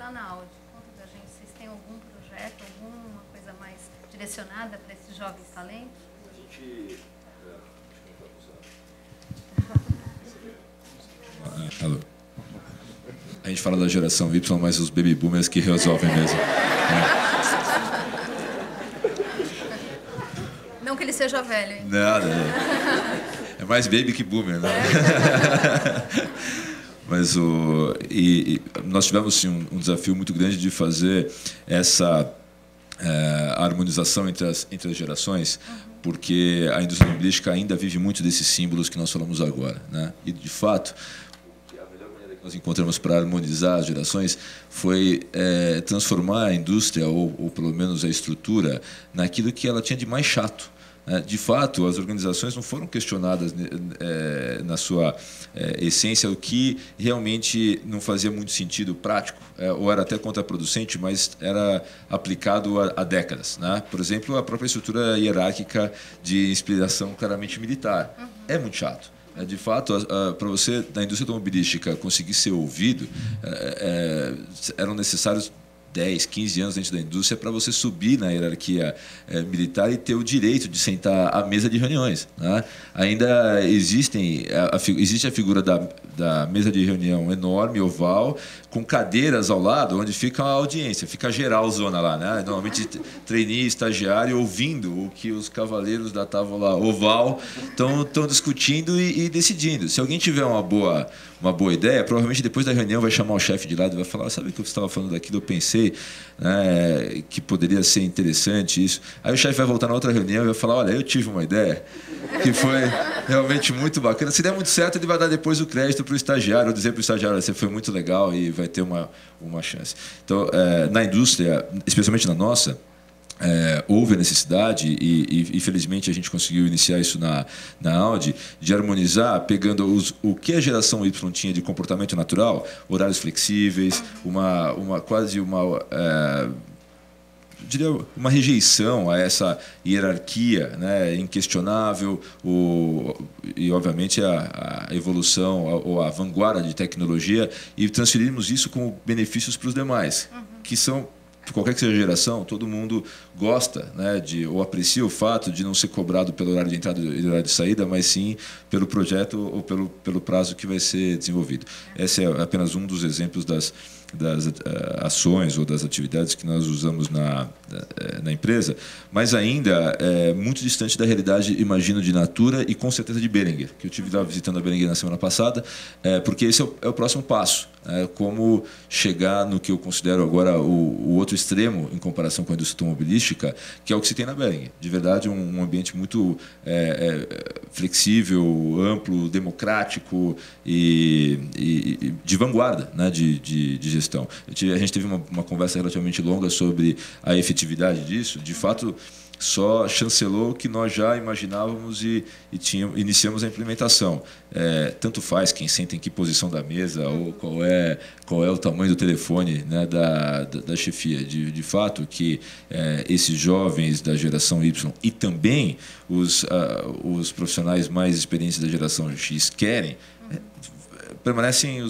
lá na Audi. Conta pra gente, vocês têm algum projeto, alguma coisa mais direcionada para esses jovens talentos? Alô. A gente fala da geração Y, mas os baby boomers que resolvem mesmo. Não que ele seja velho, hein? Nada. É mais baby que boomer, né? Mas nós tivemos sim, um desafio muito grande de fazer essa harmonização entre as gerações, porque a indústria automobilística ainda vive muito desses símbolos que nós falamos agora, né? E, de fato, a melhor maneira que nós encontramos para harmonizar as gerações foi transformar a indústria, ou pelo menos a estrutura, naquilo que ela tinha de mais chato. De fato, as organizações não foram questionadas na sua essência, o que realmente não fazia muito sentido prático, ou era até contraproducente, mas era aplicado há décadas, né? Por exemplo, a própria estrutura hierárquica de inspiração claramente militar. É muito chato. De fato, para você, na indústria automobilística, conseguir ser ouvido, eram necessários 10, 15 anos dentro da indústria para você subir na hierarquia militar e ter o direito de sentar à mesa de reuniões, né? Ainda existe a figura da mesa de reunião enorme, oval, com cadeiras ao lado, onde fica a audiência, fica a geralzona lá, né? Normalmente trainee, estagiário, ouvindo o que os cavaleiros da tábua oval estão discutindo e decidindo. Se alguém tiver uma boa ideia, provavelmente depois da reunião vai chamar o chefe de lado e vai falar: sabe o que você estava falando daquilo? Eu pensei, né, que poderia ser interessante isso. Aí o chefe vai voltar na outra reunião e vai falar: olha, eu tive uma ideia que foi realmente muito bacana. Se der muito certo, ele vai dar depois o crédito para o estagiário, ou dizer para o estagiário: você foi muito legal e vai ter uma chance. Então, na indústria, especialmente na nossa, houve a necessidade, e felizmente a gente conseguiu iniciar isso na Audi, de harmonizar, pegando o que a geração Y tinha de comportamento natural, horários flexíveis, quase diria, uma rejeição a essa hierarquia, né, inquestionável, e obviamente a evolução ou a vanguarda de tecnologia, e transferirmos isso como benefícios para os demais, que são, qualquer que seja a geração, todo mundo gosta, né, ou aprecia o fato de não ser cobrado pelo horário de entrada e horário de saída, mas sim pelo projeto ou pelo prazo que vai ser desenvolvido. Esse é apenas um dos exemplos das ações ou das atividades que nós usamos na empresa, mas ainda é muito distante da realidade, imagino, de Natura e com certeza de Behringer, que eu estive lá visitando a Behringer na semana passada, porque esse é o próximo passo. Como chegar no que eu considero agora o outro extremo em comparação com a indústria automobilística, que é o que se tem na Behringer. De verdade, um ambiente muito flexível, amplo, democrático e de vanguarda, né, de gestão. A gente teve uma conversa relativamente longa sobre a efetividade disso. De fato, só chancelou o que nós já imaginávamos e iniciamos a implementação. Tanto faz quem senta em que posição da mesa ou qual é o tamanho do telefone, né, da chefia. De fato, que esses jovens da geração Y e também os profissionais mais experientes da geração X querem, permanecem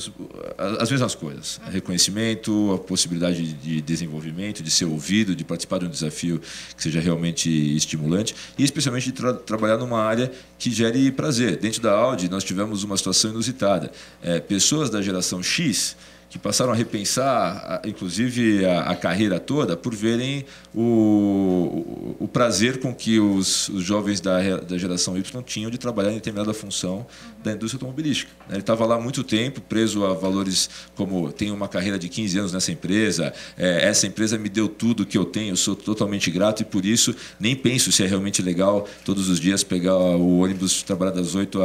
as mesmas coisas: reconhecimento, a possibilidade de desenvolvimento, de ser ouvido, de participar de um desafio que seja realmente estimulante e especialmente de trabalhar numa área que gere prazer. Dentro da Audi nós tivemos uma situação inusitada: pessoas da geração X que passaram a repensar, inclusive, a carreira toda, por verem o prazer com que os jovens da geração Y tinham de trabalhar em determinada função da indústria automobilística. Ele estava lá há muito tempo, preso a valores como: tenho uma carreira de 15 anos nessa empresa, essa empresa me deu tudo que eu tenho, eu sou totalmente grato e, por isso, nem penso se é realmente legal todos os dias pegar o ônibus, trabalhar das 8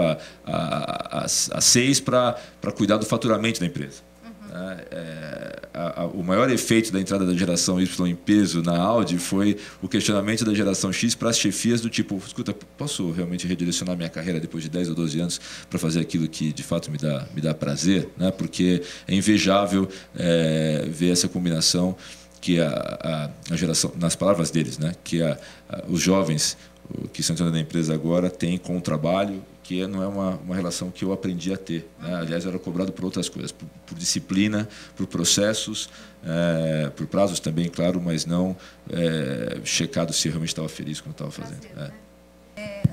às 6 para cuidar do faturamento da empresa. O maior efeito da entrada da geração Y em peso na Audi foi o questionamento da geração X para as chefias do tipo: escuta, posso realmente redirecionar minha carreira depois de 10 ou 12 anos para fazer aquilo que de fato me dá prazer, né? Porque é invejável ver essa combinação que a geração, nas palavras deles, né, que os jovens que estão entrando na empresa agora têm com o trabalho, que não é uma relação que eu aprendi a ter, né? Aliás, eu era cobrado por outras coisas, por disciplina, por processos, por prazos também, claro, mas não checado se eu realmente estava feliz com o que estava fazendo.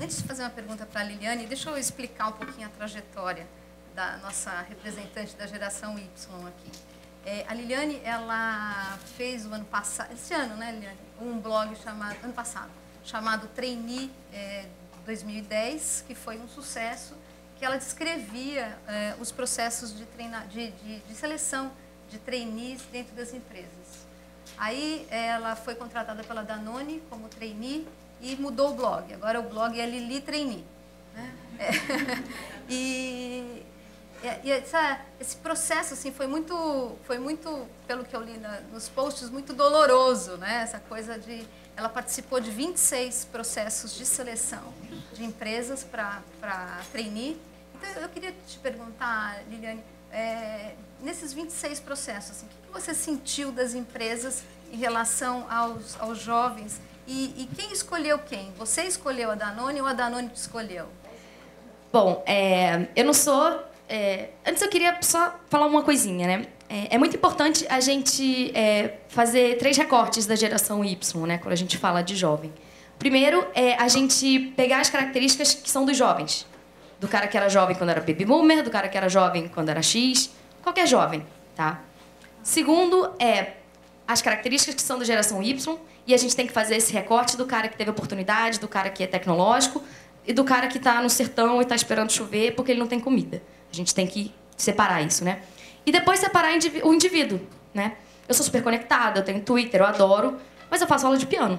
Antes de fazer uma pergunta para a Liliane, deixa eu explicar um pouquinho a trajetória da nossa representante da geração Y aqui. A Liliane, ela fez o ano passado, esse ano, né, Liliane? Um blog ano passado, chamado Trainee 2010, que foi um sucesso, que ela descrevia os processos de seleção de trainees dentro das empresas. Aí ela foi contratada pela Danone como trainee e mudou o blog. Agora o blog é Lili Trainee, né? Esse processo assim, foi muito, pelo que eu li nos posts, muito doloroso, né? Essa coisa de... Ela participou de 26 processos de seleção de empresas para trainee. Então, eu queria te perguntar, Liliane, nesses 26 processos, assim, o que você sentiu das empresas em relação aos jovens? E quem escolheu quem? Você escolheu a Danone ou a Danone te escolheu? Bom, eu não sou... antes eu queria só falar uma coisinha, né? É muito importante a gente fazer 3 recortes da geração Y, né, quando a gente fala de jovem. Primeiro, a gente pegar as características que são dos jovens. Do cara que era jovem quando era baby boomer, do cara que era jovem quando era X, qualquer jovem, tá? Segundo, as características que são da geração Y, e a gente tem que fazer esse recorte do cara que teve oportunidade, do cara que é tecnológico, e do cara que está no sertão e está esperando chover porque ele não tem comida. A gente tem que separar isso, né? E depois separar o indivíduo, né? Eu sou super conectada, eu tenho Twitter, eu adoro, mas eu faço aula de piano,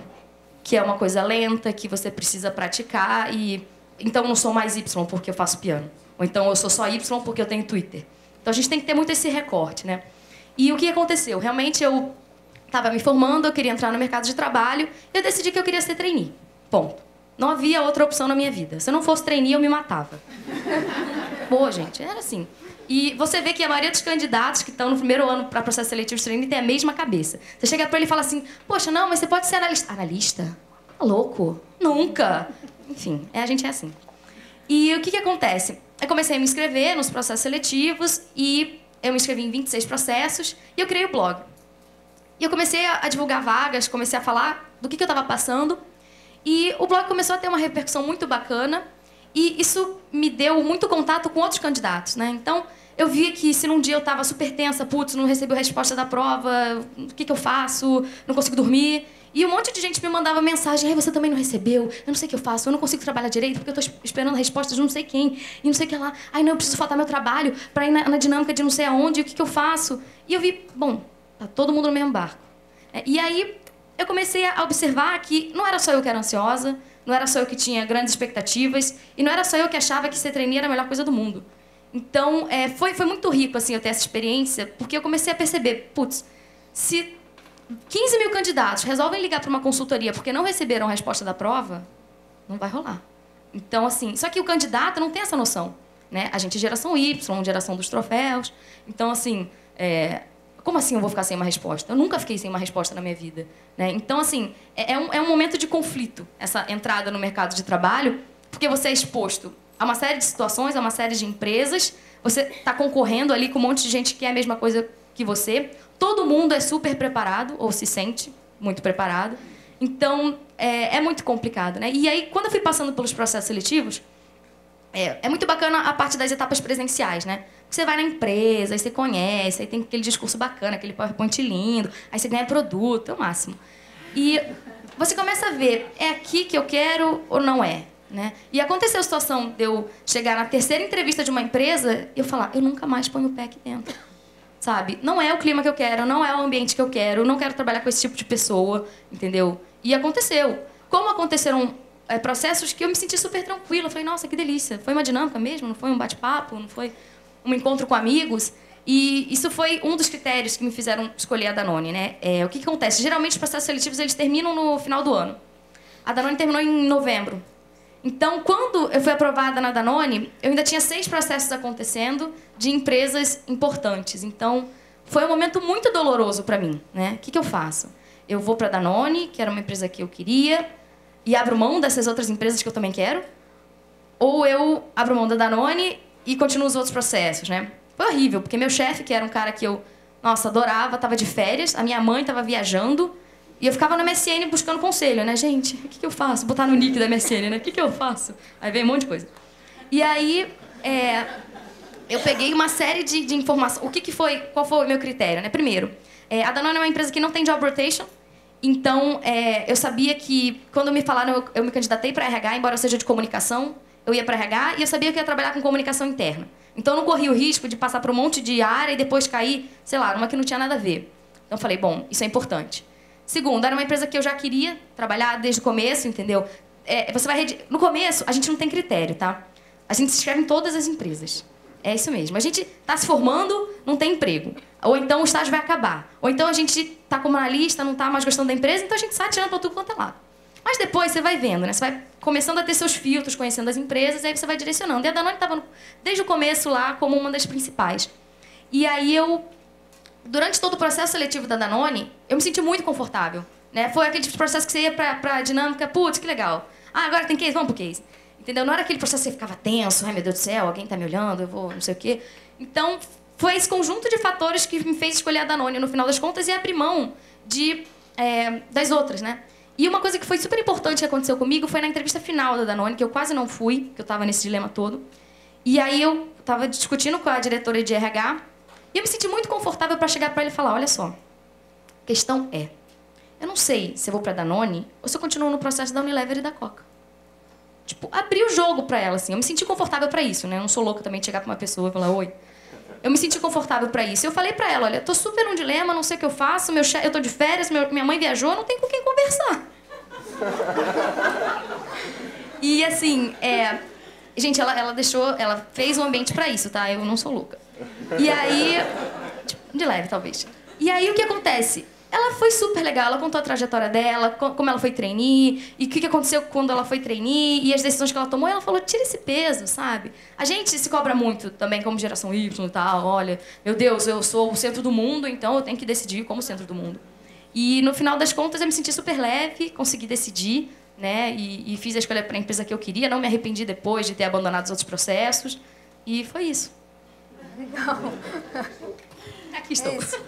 que é uma coisa lenta, que você precisa praticar, e então eu não sou mais Y porque eu faço piano. Ou então eu sou só Y porque eu tenho Twitter. Então a gente tem que ter muito esse recorte, né? E o que aconteceu? Realmente eu estava me formando, eu queria entrar no mercado de trabalho, e eu decidi que eu queria ser trainee. Ponto. Não havia outra opção na minha vida. Se eu não fosse trainee, eu me matava. Pô, gente, era assim. E você vê que a maioria dos candidatos que estão no primeiro ano para processo seletivo de trainee tem a mesma cabeça. Você chega para ele e fala assim, poxa, não, mas você pode ser analista. Analista? Tá louco? Nunca. Enfim, a gente é assim. E o que acontece? Eu comecei a me inscrever nos processos seletivos e eu me inscrevi em 26 processos e eu criei o blog. E eu comecei a divulgar vagas, comecei a falar do que eu estava passando. E o blog começou a ter uma repercussão muito bacana e isso me deu muito contato com outros candidatos, né? Então, eu vi que se num dia eu estava super tensa, putz, não recebi a resposta da prova, o que eu faço? Não consigo dormir. E um monte de gente me mandava mensagem, você também não recebeu? Eu não sei o que eu faço, eu não consigo trabalhar direito porque eu estou esperando a resposta de não sei quem, e não sei o que lá. Ai, não, eu preciso faltar meu trabalho para ir na dinâmica de não sei aonde, o que eu faço? E eu vi, bom, tá todo mundo no mesmo barco. E aí eu comecei a observar que não era só eu que era ansiosa, não era só eu que tinha grandes expectativas, e não era só eu que achava que ser trainee era a melhor coisa do mundo. Então, foi muito rico assim, eu ter essa experiência, porque eu comecei a perceber, putz, se 15 mil candidatos resolvem ligar para uma consultoria porque não receberam a resposta da prova, não vai rolar. Então, assim, só que o candidato não tem essa noção, né? A gente é geração Y, geração dos troféus. Então, assim, como assim eu vou ficar sem uma resposta? Eu nunca fiquei sem uma resposta na minha vida, né? Então, assim, é um momento de conflito, essa entrada no mercado de trabalho, porque você é exposto a uma série de situações, a uma série de empresas, você está concorrendo ali com um monte de gente que quer a mesma coisa que você, todo mundo é super preparado, ou se sente muito preparado, então é muito complicado, né? E aí, quando eu fui passando pelos processos seletivos, é muito bacana a parte das etapas presenciais, né? Você vai na empresa, aí você conhece, aí tem aquele discurso bacana, aquele PowerPoint lindo, aí você ganha produto, é o máximo. E você começa a ver, é aqui que eu quero ou não é? Né? E aconteceu a situação de eu chegar na terceira entrevista de uma empresa e eu falar, eu nunca mais ponho o pé aqui dentro. Sabe? Não é o clima que eu quero, não é o ambiente que eu quero, não quero trabalhar com esse tipo de pessoa, entendeu? E aconteceu. Como aconteceram processos que eu me senti super tranquila, eu falei, nossa, que delícia. Foi uma dinâmica mesmo, não foi um bate-papo, não foi um encontro com amigos. E isso foi um dos critérios que me fizeram escolher a Danone, né? O que acontece? Geralmente os processos seletivos eles terminam no final do ano. A Danone terminou em novembro. Então, quando eu fui aprovada na Danone, eu ainda tinha 6 processos acontecendo de empresas importantes. Então, foi um momento muito doloroso para mim, né? O que eu faço? Eu vou para a Danone, que era uma empresa que eu queria, e abro mão dessas outras empresas que eu também quero? Ou eu abro mão da Danone e continuo os outros processos, né? Foi horrível, porque meu chefe, que era um cara que eu, nossa, adorava, estava de férias, a minha mãe estava viajando, e eu ficava no MSN buscando conselho, né? Gente, o que eu faço? Botar no nick da MSN, né? O que eu faço? Aí veio um monte de coisa. E aí, eu peguei uma série de informações. Qual foi o meu critério, né? Primeiro, a Danone é uma empresa que não tem job rotation, então eu sabia que quando me falaram, eu me candidatei para RH, embora eu seja de comunicação, eu ia para RH e eu sabia que eu ia trabalhar com comunicação interna. Então eu não corria o risco de passar por um monte de área e depois cair, sei lá, numa que não tinha nada a ver. Então eu falei, bom, isso é importante. Segundo, era uma empresa que eu já queria trabalhar desde o começo, entendeu? No começo, a gente não tem critério, tá? A gente se inscreve em todas as empresas. É isso mesmo. A gente está se formando, não tem emprego. Ou então o estágio vai acabar. Ou então a gente está como analista, não está mais gostando da empresa, então a gente sai atirando para tudo quanto é lado. Mas depois você vai vendo, né? Você vai começando a ter seus filtros, conhecendo as empresas, e aí você vai direcionando. E a Danone estava desde o começo lá como uma das principais. E aí durante todo o processo seletivo da Danone, eu me senti muito confortável, né? Foi aquele tipo de processo que você ia para a dinâmica, putz, que legal. Ah, agora tem case, vamos pro case. Entendeu? Não era aquele processo que você ficava tenso, ai meu Deus do céu, alguém tá me olhando, eu vou não sei o quê. Então, foi esse conjunto de fatores que me fez escolher a Danone no final das contas e abrir mão das outras, né? E uma coisa que foi super importante que aconteceu comigo foi na entrevista final da Danone, que eu quase não fui, que eu tava nesse dilema todo. E aí eu tava discutindo com a diretora de RH e eu me senti muito confortável para chegar para ele e falar, olha só, a questão eu não sei se eu vou pra Danone ou se eu continuo no processo da Unilever e da Coca. Tipo, abrir o jogo pra ela, assim. Eu me senti confortável pra isso, né? Eu não sou louca também de chegar pra uma pessoa e falar, oi. Eu me senti confortável pra isso. Eu falei pra ela, olha, tô super num dilema, não sei o que eu faço, eu tô de férias, minha mãe viajou, não tem com quem conversar. E assim, gente, ela fez um ambiente pra isso, tá? Eu não sou louca. E aí, tipo, de leve, talvez. E aí, o que acontece? Ela foi super legal, ela contou a trajetória dela, como ela foi trainee, e o que aconteceu quando ela foi trainee, e as decisões que ela tomou, e ela falou, tira esse peso, sabe? A gente se cobra muito também como geração Y e tal, olha, meu Deus, eu sou o centro do mundo, então eu tenho que decidir como centro do mundo. E no final das contas eu me senti super leve, consegui decidir, né, e fiz a escolha para a empresa que eu queria, não me arrependi depois de ter abandonado os outros processos, e foi isso. Legal. Aqui estou. É isso.